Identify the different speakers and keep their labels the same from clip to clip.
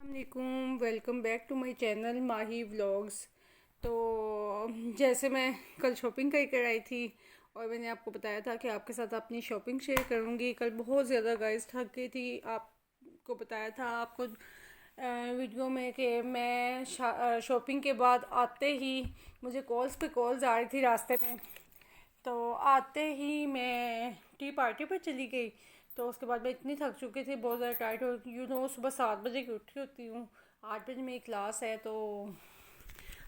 Speaker 1: अस्सलामुअलैकुम, welcome back to my channel Mahi vlogs. तो जैसे मैं कल शॉपिंग करके आई थी और मैंने आपको बताया था कि आपके साथ अपनी शॉपिंग शेयर करूँगी। कल बहुत ज़्यादा गाइस थक गई थी। आपको बताया था आपको वीडियो में कि मैं शॉपिंग के बाद आते ही मुझे कॉल्स पे कॉल्स आ रही थी रास्ते में। तो आते ही मैं टी पार्टी पर चली गई। तो उसके बाद मैं इतनी थक चुकी थी, बहुत ज़्यादा टाइट हो सुबह 7 बजे की उठी होती हूँ। 8 बजे मेरी क्लास है, तो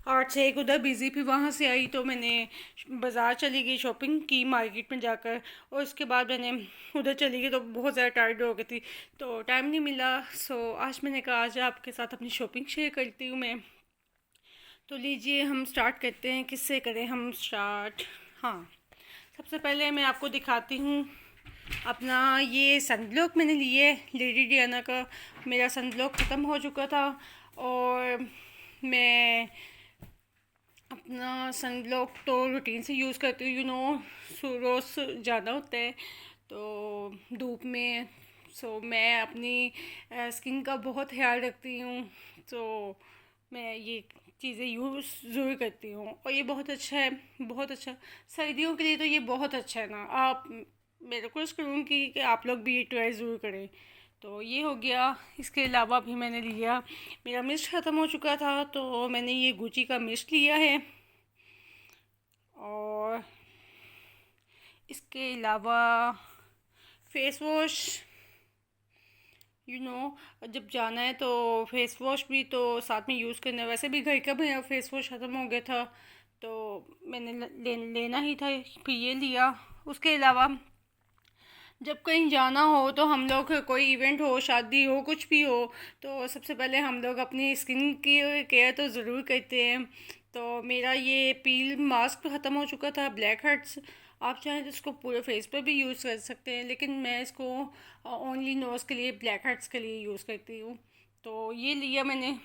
Speaker 1: 8 से 1 उधर बिज़ी। फिर वहाँ से आई तो मैंने बाज़ार चली गई, शॉपिंग की मार्केट में जाकर। और उसके बाद मैंने उधर चली गई तो बहुत ज़्यादा टाइट हो गई थी, तो टाइम नहीं मिला। सो आज मैंने कहा आज आपके साथ अपनी शॉपिंग शेयर करती हूँ मैं। तो लीजिए हम स्टार्ट करते हैं। किससे करें हम स्टार्ट? हाँ, सबसे पहले मैं आपको दिखाती हूँ अपना ये सनब्लॉक मैंने लिए लेडी डियाना का। मेरा सनब्लॉक ख़त्म हो चुका था और मैं अपना सनब्लॉक तो रूटीन से यूज़ करती हूँ। रोज़ ज़्यादा होता है तो धूप में। मैं अपनी स्किन का बहुत ख्याल रखती हूँ, तो मैं ये चीज़ें यूज़ ज़रूर करती हूँ और ये बहुत अच्छा है, बहुत अच्छा। सर्दियों के लिए तो ये बहुत अच्छा है ना। आप मैं रिक्वेस्ट करूँगी कि आप लोग भी ये ट्राई ज़रूर करें। तो ये हो गया। इसके अलावा भी मैंने लिया, मेरा मिस्ट ख़त्म हो चुका था तो मैंने ये गुची का मिस्ट लिया है। और इसके अलावा फेस वॉश, जब जाना है तो फेस वॉश भी तो साथ में यूज़ करना है। वैसे भी घर का भी फेस वॉश ख़त्म हो गया था तो मैंने लेना ही था, फिर ये लिया। उसके अलावा जब कहीं जाना हो तो हम लोग, कोई इवेंट हो, शादी हो, कुछ भी हो, तो सबसे पहले हम लोग अपनी स्किन की केयर तो ज़रूर करते हैं। तो मेरा ये पील मास्क ख़त्म हो चुका था, ब्लैक हेड्स। आप चाहें तो इसको पूरे फेस पर भी यूज़ कर सकते हैं, लेकिन मैं इसको ओनली नोज़ के लिए, ब्लैक हेड्स के लिए यूज़ करती हूँ। तो ये लिया मैंने।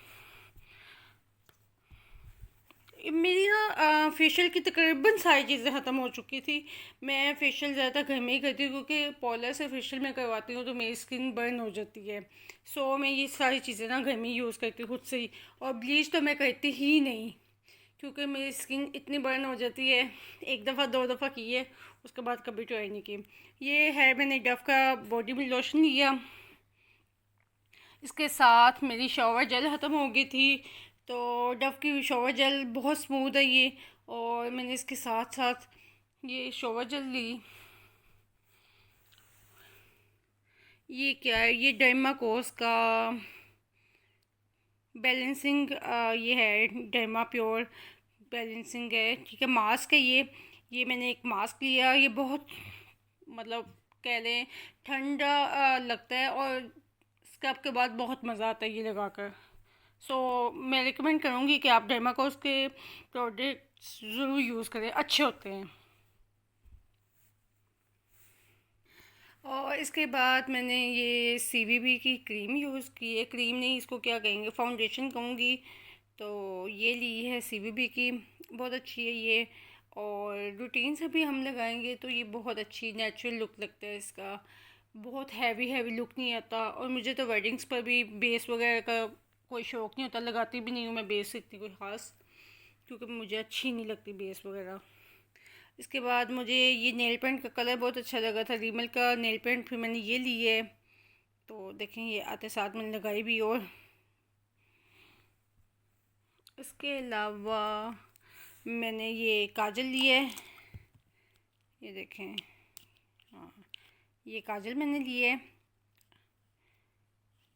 Speaker 1: मेरी ना फेशियल की तकरीबन सारी चीज़ें ख़त्म हो चुकी थी। मैं फेशियल ज़्यादातर घर में ही करती हूँ क्योंकि पार्लर से फेशियल मैं करवाती हूँ तो मेरी स्किन बर्न हो जाती है। मैं ये सारी चीज़ें ना घर में ही यूज़ करती हूँ खुद से ही। और ब्लीच तो मैं करती ही नहीं क्योंकि मेरी स्किन इतनी बर्न हो जाती है। एक दफ़ा दो दफ़ा की है, उसके बाद कभी ट्राई नहीं की। ये है, मैंने डव का बॉडी में लोशन लिया। इसके साथ मेरी शॉवर जेल ख़त्म हो गई थी तो डव की शॉवर जेल बहुत स्मूथ है ये। और मैंने इसके साथ साथ ये शॉवर जेल ली। ये क्या है? ये डर्माकोस का बैलेंसिंग, ये है डर्मा प्योर बैलेंसिंग है, ठीक है, मास्क है ये मैंने एक मास्क लिया। ये बहुत, मतलब कह लें, ठंडा लगता है और स्क्रब के बाद बहुत मज़ा आता है ये लगाकर। मैं रिकमेंड करूँगी कि आप डर्माकोस के प्रोडक्ट्स ज़रूर यूज़ करें, अच्छे होते हैं। और इसके बाद मैंने ये CVB की क्रीम यूज़ की है। क्रीम नहीं, इसको क्या कहेंगे, फाउंडेशन कहूँगी। तो ये ली है CVB की, बहुत अच्छी है ये। और रूटीन से भी हम लगाएंगे तो ये बहुत अच्छी नेचुरल लुक लगता है इसका। बहुत हैवी हैवी लुक नहीं आता। और मुझे तो वेडिंग्स पर भी बेस वगैरह का कोई शौक़ नहीं होता, लगाती भी नहीं हूँ मैं बेस इतनी कोई ख़ास, क्योंकि मुझे अच्छी नहीं लगती बेस वगैरह। इसके बाद मुझे ये नेल पेंट का कलर बहुत अच्छा लगा था, रीमल का नेल पेंट, फिर मैंने ये ली है। तो देखें, ये आते साथ मैंने लगाई भी। और इसके अलावा मैंने ये काजल ली है, ये देखें। हाँ, ये काजल मैंने ली है।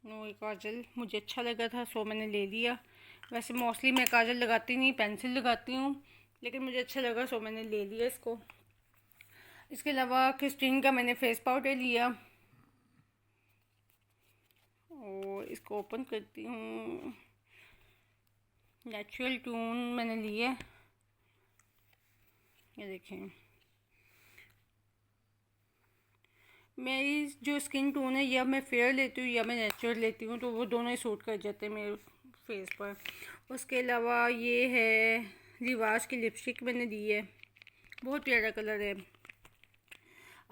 Speaker 1: ये काजल मुझे अच्छा लगा था मैंने ले लिया। वैसे मोस्टली मैं काजल लगाती नहीं, पेंसिल लगाती हूँ, लेकिन मुझे अच्छा लगा मैंने ले लिया इसको। इसके अलावा क्रिस्टीन का मैंने फेस पाउडर लिया और इसको ओपन करती हूँ। नेचुरल टून मैंने लिया, ये देखें। मेरी जो स्किन टोन है, या मैं फेयर लेती हूँ या मैं नेचुरल लेती हूँ, तो वो दोनों ही सूट कर जाते हैं मेरे फेस पर। उसके अलावा ये है रिवाज की लिपस्टिक मैंने दी है, बहुत प्यारा कलर है।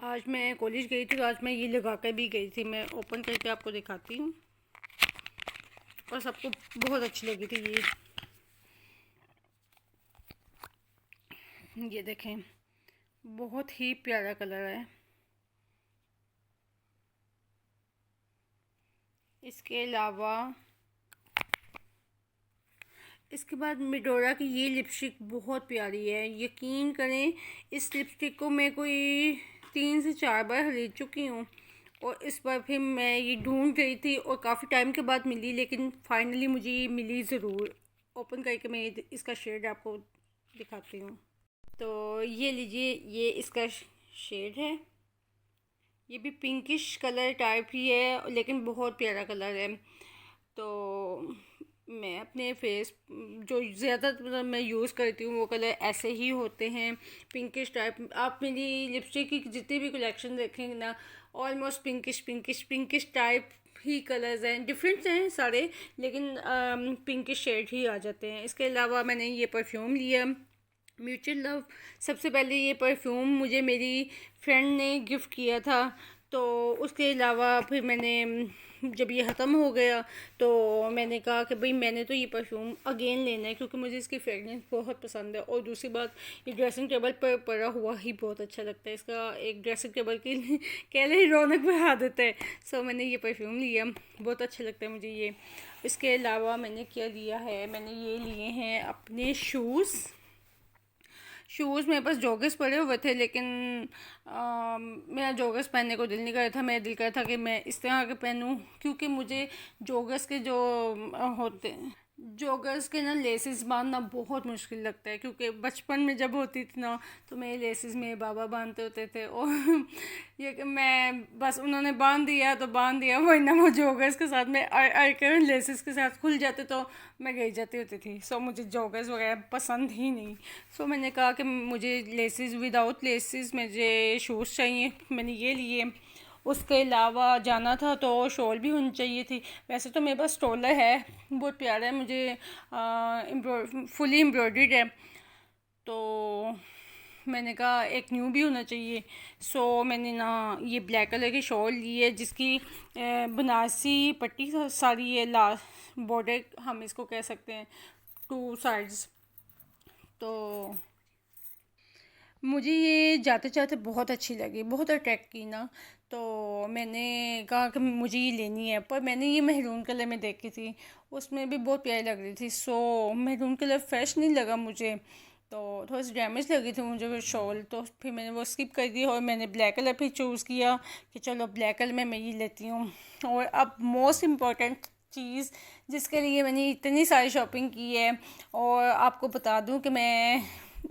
Speaker 1: आज मैं कॉलेज गई थी तो आज मैं ये लगा कर भी गई थी। मैं ओपन करके आपको दिखाती हूँ। और सबको बहुत अच्छी लगी थी ये देखें, बहुत ही प्यारा कलर है। इसके अलावा इसके बाद मिडोरा की ये लिपस्टिक बहुत प्यारी है। यकीन करें, इस लिपस्टिक को मैं कोई 3 से 4 बार खरीद चुकी हूँ और इस बार फिर मैं ये ढूंढ रही थी और काफ़ी टाइम के बाद मिली, लेकिन फाइनली मुझे ये मिली ज़रूर। ओपन करके मैं इसका शेड आपको दिखाती हूँ। तो ये लीजिए, ये इसका शेड है। ये भी पिंकिश कलर टाइप ही है, लेकिन बहुत प्यारा कलर है। तो मैं अपने फेस जो ज़्यादातर मैं यूज़ करती हूँ वो कलर ऐसे ही होते हैं, पिंकिश टाइप। आप मेरी लिपस्टिक की जितनी भी कलेक्शन देखेंगे ना, almost pinkish pinkish pinkish type ही कलर्स हैं। डिफरेंट हैं सारे, लेकिन पिंकिश शेड ही आ जाते हैं। इसके अलावा मैंने ये परफ्यूम लिया, म्यूचुअल लव। सबसे पहले ये परफ्यूम मुझे मेरी फ्रेंड ने गिफ्ट किया था। तो उसके अलावा फिर मैंने जब ये ख़त्म हो गया तो मैंने कहा कि भाई मैंने तो ये परफ्यूम अगेन लेना है, क्योंकि मुझे इसकी फ्रेगनेंस बहुत पसंद है। और दूसरी बात, ये ड्रेसिंग टेबल पर पड़ा हुआ ही बहुत अच्छा लगता है। इसका एक ड्रेसिंग टेबल की कह रहे रौनक बढ़ा देता है। सो मैंने ये परफ्यूम लिया, बहुत अच्छा लगता है मुझे ये। इसके अलावा मैंने क्या लिया है, मैंने ये लिए हैं अपने शूज़ मेरे पास जॉगर्स पड़े हुए थे, लेकिन मेरा जॉगर्स पहनने को दिल नहीं कर रहा था। मेरा दिल कर रहा था कि मैं इस तरह के पहनूं, क्योंकि मुझे जॉगर्स के जो होते हैं, जॉगर्स के ना लेसेस बांधना बहुत मुश्किल लगता है। क्योंकि बचपन में जब होती थी ना, तो मेरे लेसेस मेरे बाबा बांधते होते थे और ये कि मैं बस उन्होंने बांध दिया तो बांध दिया, वरना वो जॉगर्स के साथ में अड़ कर लेसेस के साथ खुल जाते तो मैं गई जाती होती थी। सो मुझे जॉगर्स वगैरह पसंद ही नहीं। सो मैंने कहा कि मुझे लेसेस, विदाउट लेसेस मुझे शूज़ चाहिए, मैंने ये लिए। उसके अलावा जाना था तो शॉल भी होनी चाहिए थी। वैसे तो मेरे पास स्टोलर है, बहुत प्यारा है, मुझे फुली एम्ब्रॉयडर्ड है। तो मैंने कहा एक न्यू भी होना चाहिए। सो मैंने ना ये ब्लैक कलर की शॉल ली है, जिसकी बनारसी पट्टी सारी है, बॉर्डर हम इसको कह सकते हैं, 2 साइड्स। तो मुझे ये जाते जाते बहुत अच्छी लगी, बहुत अट्रैक्ट की ना। तो मैंने कहा कि मुझे ये लेनी है। पर मैंने ये मेहरून कलर में देखी थी, उसमें भी बहुत प्यारी लग रही थी। सो मेहरून कलर फ्रेश नहीं लगा मुझे, तो थोड़ी सी डैमेज लगी थी मुझे वो शॉल। तो फिर मैंने वो स्किप कर दी और मैंने ब्लैक कलर भी चूज़ किया कि चलो ब्लैक कलर में मैं ये लेती हूँ। और अब मोस्ट इम्पॉर्टेंट चीज़ जिसके लिए मैंने इतनी सारी शॉपिंग की है, और आपको बता दूँ कि मैं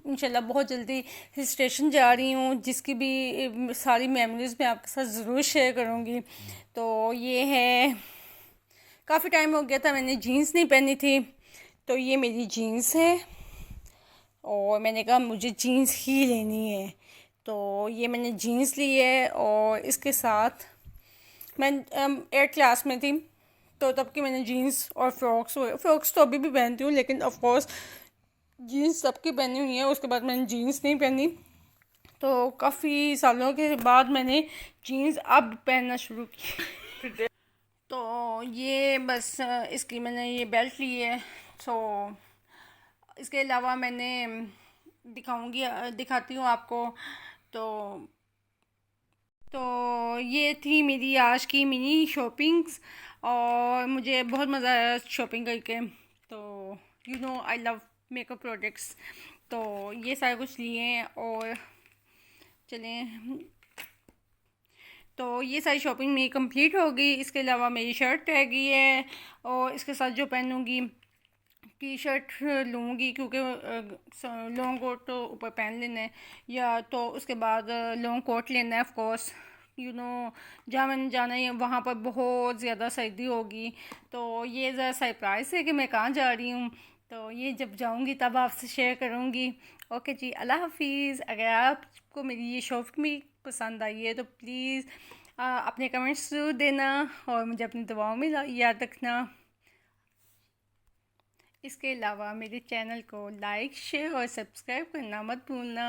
Speaker 1: इंशाल्लाह बहुत जल्दी हिल स्टेशन जा रही हूँ, जिसकी भी सारी मेमोरीज़ मैं आपके साथ ज़रूर शेयर करूँगी। तो ये है, काफ़ी टाइम हो गया था मैंने जीन्स नहीं पहनी थी, तो ये मेरी जीन्स है और मैंने कहा मुझे जीन्स ही लेनी है। तो ये मैंने जीन्स ली है और इसके साथ मैं 8th क्लास में थी, तो तब की मैंने जीन्स और फ्रॉक्स तो अभी भी पहनती हूँ, लेकिन ऑफ कोर्स जीन्स सबकी पहनी हुई है। उसके बाद मैंने जीन्स नहीं पहनी, तो काफ़ी सालों के बाद मैंने जीन्स अब पहनना शुरू की। तो ये बस इसकी मैंने ये बेल्ट ली है। तो इसके अलावा मैंने दिखाती हूँ आपको। तो ये थी मेरी आज की मिनी शॉपिंग्स, और मुझे बहुत मज़ा आया शॉपिंग करके। तो you know I love makeup products. तो ये सारा कुछ लिए हैं और चलें। तो ये सारी शॉपिंग मेरी कंप्लीट हो गई। इसके अलावा मेरी शर्ट रह गई है, और इसके साथ जो पहनूँगी टी शर्ट लूँगी, क्योंकि लॉन्ग कोट तो ऊपर पहन लेना है, या तो उसके बाद लॉन्ग कोट लेना है। ऑफ कोर्स यू नो जहाँ मैंने जाना है वहाँ पर बहुत ज़्यादा सर्दी होगी। तो ये ज़रा सरप्राइज़ है कि मैं कहाँ जा रही हूँ। तो ये जब जाऊँगी तब आपसे शेयर करूँगी। ओके जी, अल्लाह हाफिज़। अगर आपको मेरी ये शॉपिंग पसंद आई है तो प्लीज़ अपने कमेंट्स ज़रूर देना और मुझे अपनी दुआओं में याद रखना। इसके अलावा मेरे चैनल को लाइक, शेयर और सब्सक्राइब करना मत भूलना।